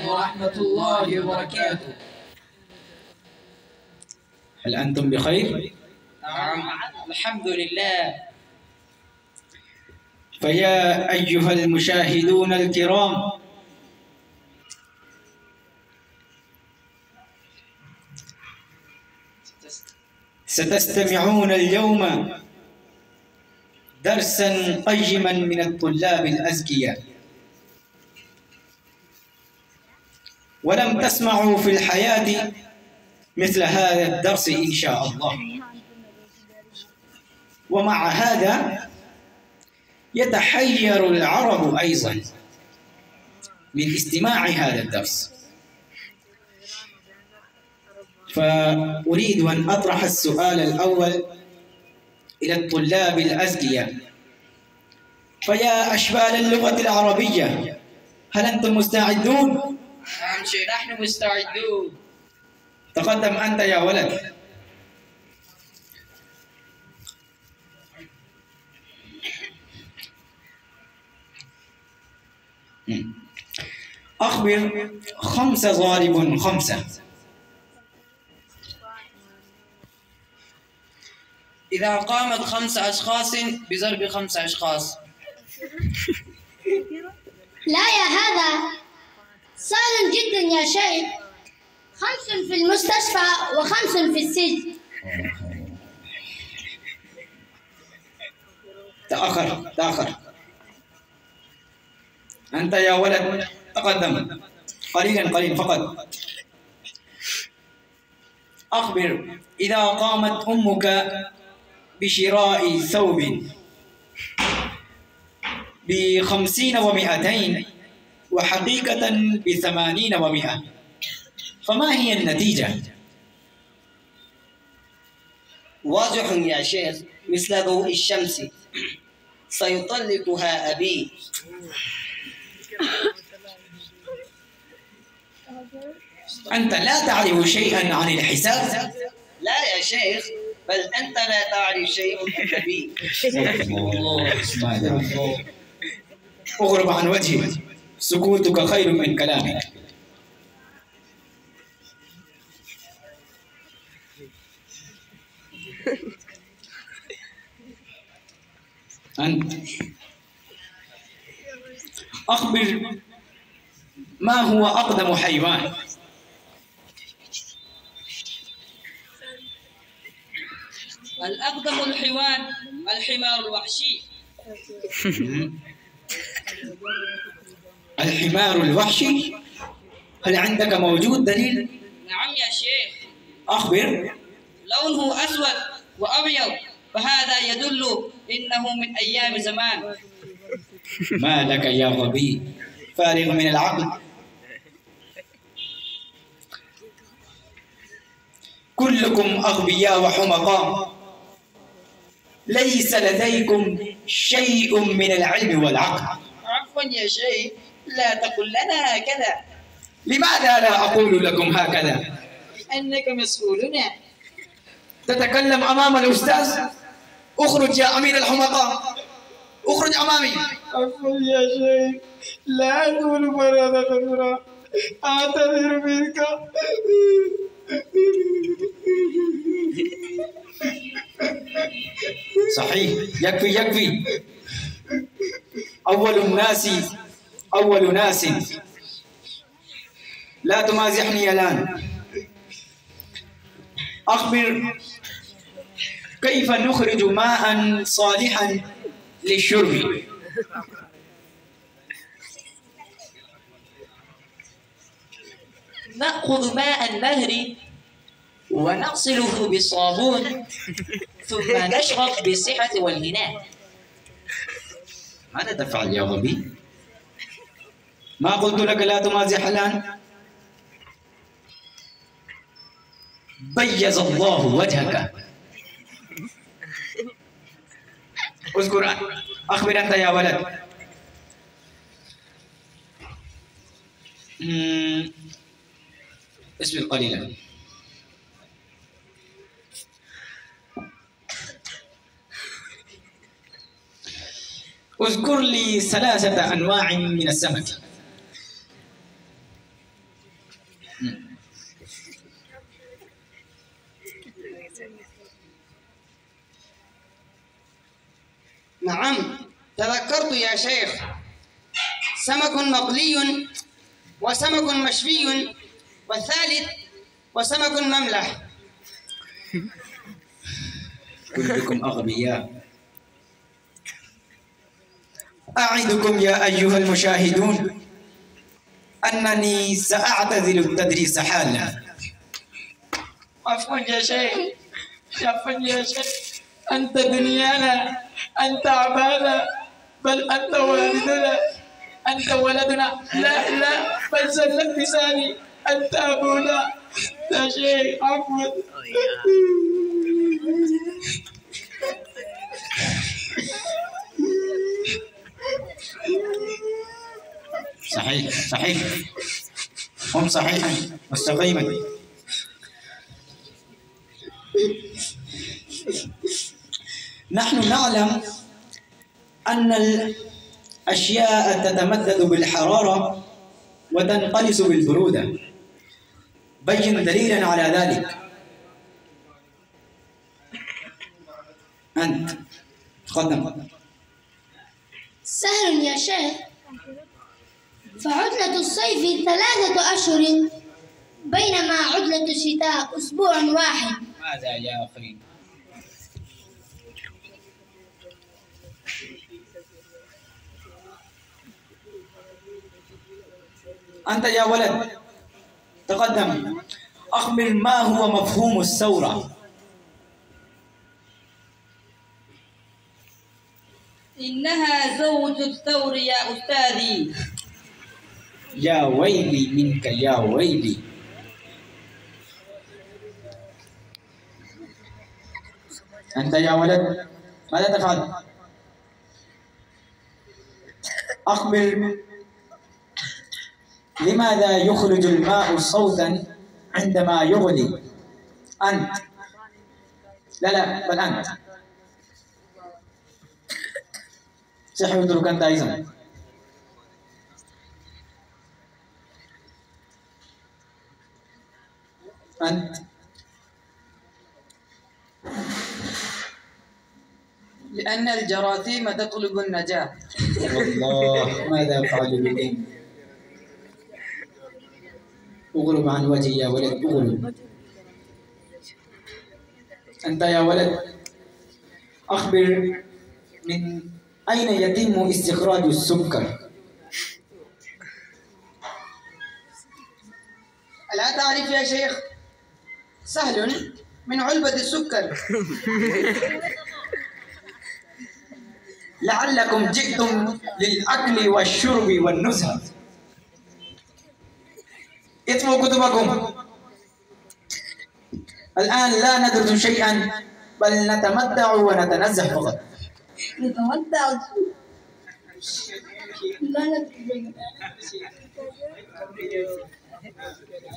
ورحمة الله وبركاته. هل أنتم بخير؟ نعم الحمد لله. فيا أيها المشاهدون الكرام، ستستمعون اليوم درسا قيما من الطلاب الأذكياء، ولم تسمعوا في الحياة مثل هذا الدرس إن شاء الله. ومع هذا يتحير العرب أيضا من استماع هذا الدرس، فأريد أن أطرح السؤال الأول إلى الطلاب الأذكياء. فيا أشبال اللغة العربية، هل أنتم مستعدون؟ نعم شيخ نحن مستعدون. تقدم أنت يا ولد. أخبر 5 ضارب 5. إذا قامت 5 أشخاص بضرب 5 أشخاص. لا يا هذا سهل جدا يا شيخ. 5 في المستشفى و5 في السجن. تأخر. أنت يا ولد تقدم قليلا فقط. أخبر إذا قامت أمك بشراء ثوب ب50 و200 وحقيقة ب80 و100، فما هي النتيجة؟ واضح يا شيخ مثل ضوء الشمس، سيطلقها أبي. أنت لا تعرف شيئا عن الحساب؟ لا يا شيخ، بل أنت لا تعرف شيء عن أبي. اغرب عن وجهي، سكوتك خير من كلامك. أنت أخبر ما هو أقدم حيوان؟ الأقدم الحيوان الحمار الوحشي. الحمار الوحشي؟ هل عندك موجود دليل؟ نعم يا شيخ. أخبر. لونه أسود وأبيض، فهذا يدل إنه من أيام زمان. ما لك يا غبي، فارغ من العقل. كلكم أغبياء وحمقاء، ليس لديكم شيء من العلم والعقل. عفوا يا شيخ، لا تقل لنا هكذا. لماذا لا أقول لكم هكذا؟ لأنك مسؤولنا. تتكلم أمام الأستاذ؟ اخرج يا أمير الحمقاء، اخرج أمامي. عفوا يا شيخ، لا أقول مرة أخرى، أعتذر منك. صحيح، يكفي. أول ناس لا تمازحني الآن. أخبر كيف نخرج ماء صالحا للشرب؟ نأخذ ماء النهر ونغسله بالصابون، ثم نشرب بالصحة والهناء. ماذا تفعل يا غبي؟ ما قلت لك لا تمازح الآن؟ بيض الله وجهك. اذكر، أخبر أنت يا ولد. اصبر قليلا. اذكر لي 3 أنواع من السمك. نعم تذكرت يا شيخ، سمك مقلي وسمك مشوي والثالث وسمك مملح. كلكم أغبياء. أعدكم يا أيها المشاهدون أنني سأعتزل التدريس حالا. عفوا يا شيخ، عفوا يا شيخ، أنت دنيانا، أنت أعمانا، بل أنت والدنا، أنت ولدنا، لا لا بل زلت لساني، أنت أبونا يا شيخ. عفوا. صحيح صحيح، هم صحيحا مستقيما. نحن نعلم أن الأشياء تتمدد بالحرارة وتنقلص بالبرودة. بين دليلا على ذلك. أنت تقدم. سهل يا شيخ، فعطلة الصيف 3 أشهر بينما عطلة الشتاء أسبوع واحد. ماذا يا أخي؟ أنت يا ولد تقدم، أخبر ما هو مفهوم الثورة؟ إنها زوج الثور يا أستاذي. يا ويلي منك يا ويلي. أنت يا ولد ماذا تفعل؟ أخبر لماذا يخرج الماء صوتا عندما يغلي؟ أنت. لا بل أنت. صحيح اترك أنت أيضا. أنت. لأن الجراثيم تطلب النجاة. والله ماذا أفعل بهم؟ اغرب عن وجهي يا ولد، اغرب. أنت يا ولد أخبر من أين يتم استخراج السكر؟ ألا تعرف يا شيخ؟ سهل، من علبة السكر. لعلكم جئتم للأكل والشرب والنزهة. اتموا كتبكم. الآن لا ندرس شيئا بل نتمتع ونتنزه فقط. نتمتع.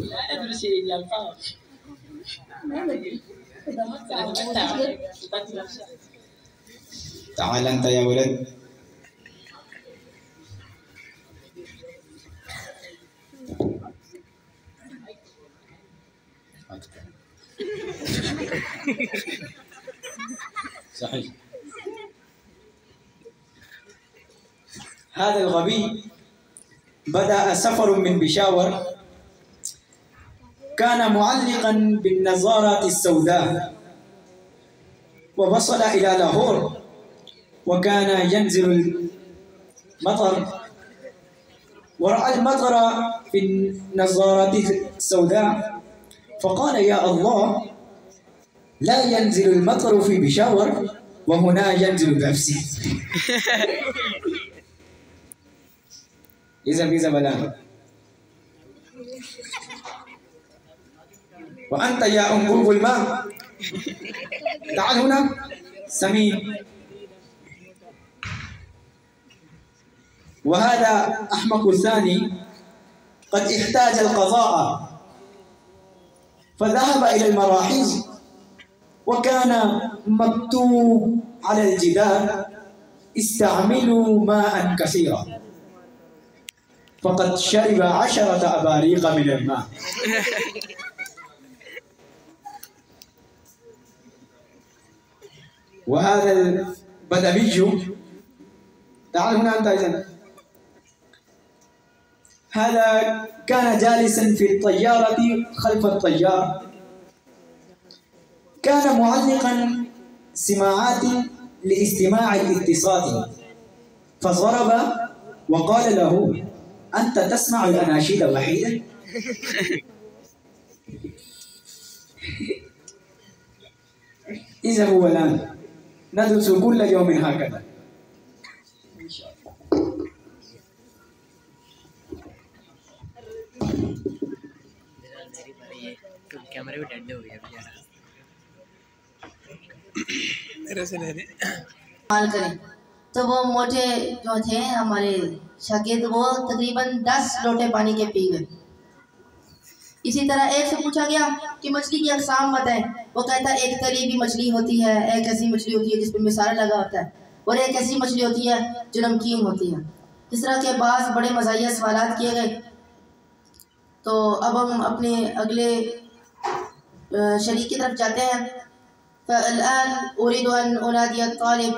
لا أدرس الألفاظ. تعال أنت يا ولد. صحيح. هذا الغبي بدأ سفر من بشاور، كان معلقا بالنظارة السوداء ووصل إلى لاهور، وكان ينزل المطر ورأى المطر في النظارة السوداء فقال يا الله، لا ينزل المطر في بشاور وهنا ينزل بنفسي. إذا بلا. وأنت يا أنبوب الماء تعال هنا سمين. وهذا أحمق الثاني قد احتاج القضاء فذهب إلى المراحيض، وكان مكتوب على الجدار استعملوا ماء كثيرا. فقد شرب 10 أباريق من الماء. وهذا البدوي، تعال هنا أنت أيضا، هذا كان جالسا في الطيارة خلف الطيار، كان معلقا سماعات لاستماع الاتصال، فضرب وقال له: أنت تسمع الأناشيد وحيدا؟ إذا هو الآن ندرس كل يوم هكذا. कैमरे भी डेड हो गया बेचारा। इस्तेमाल करें तो वो मोटे जो थे हमारे शागिर्द, वो तकरीबन 10 लोटे पानी के पी गए। इसी तरह एक से पूछा गया कि मछली की अक़साम बताएं। वो कहता है एक तली भी मछली होती है, एक ऐसी मछली होती है जिस पर मिसाला लगा होता है, और एक ऐसी मछली होती है जो नमकीन होती है। इस तरह के बाद बड़े मज़ाहिया सवालात किए गए। तो अब हम अपने अगले शरीक की तरफ जाते हैं। फ़अल-आन उरीदु अन उनादिय तालिब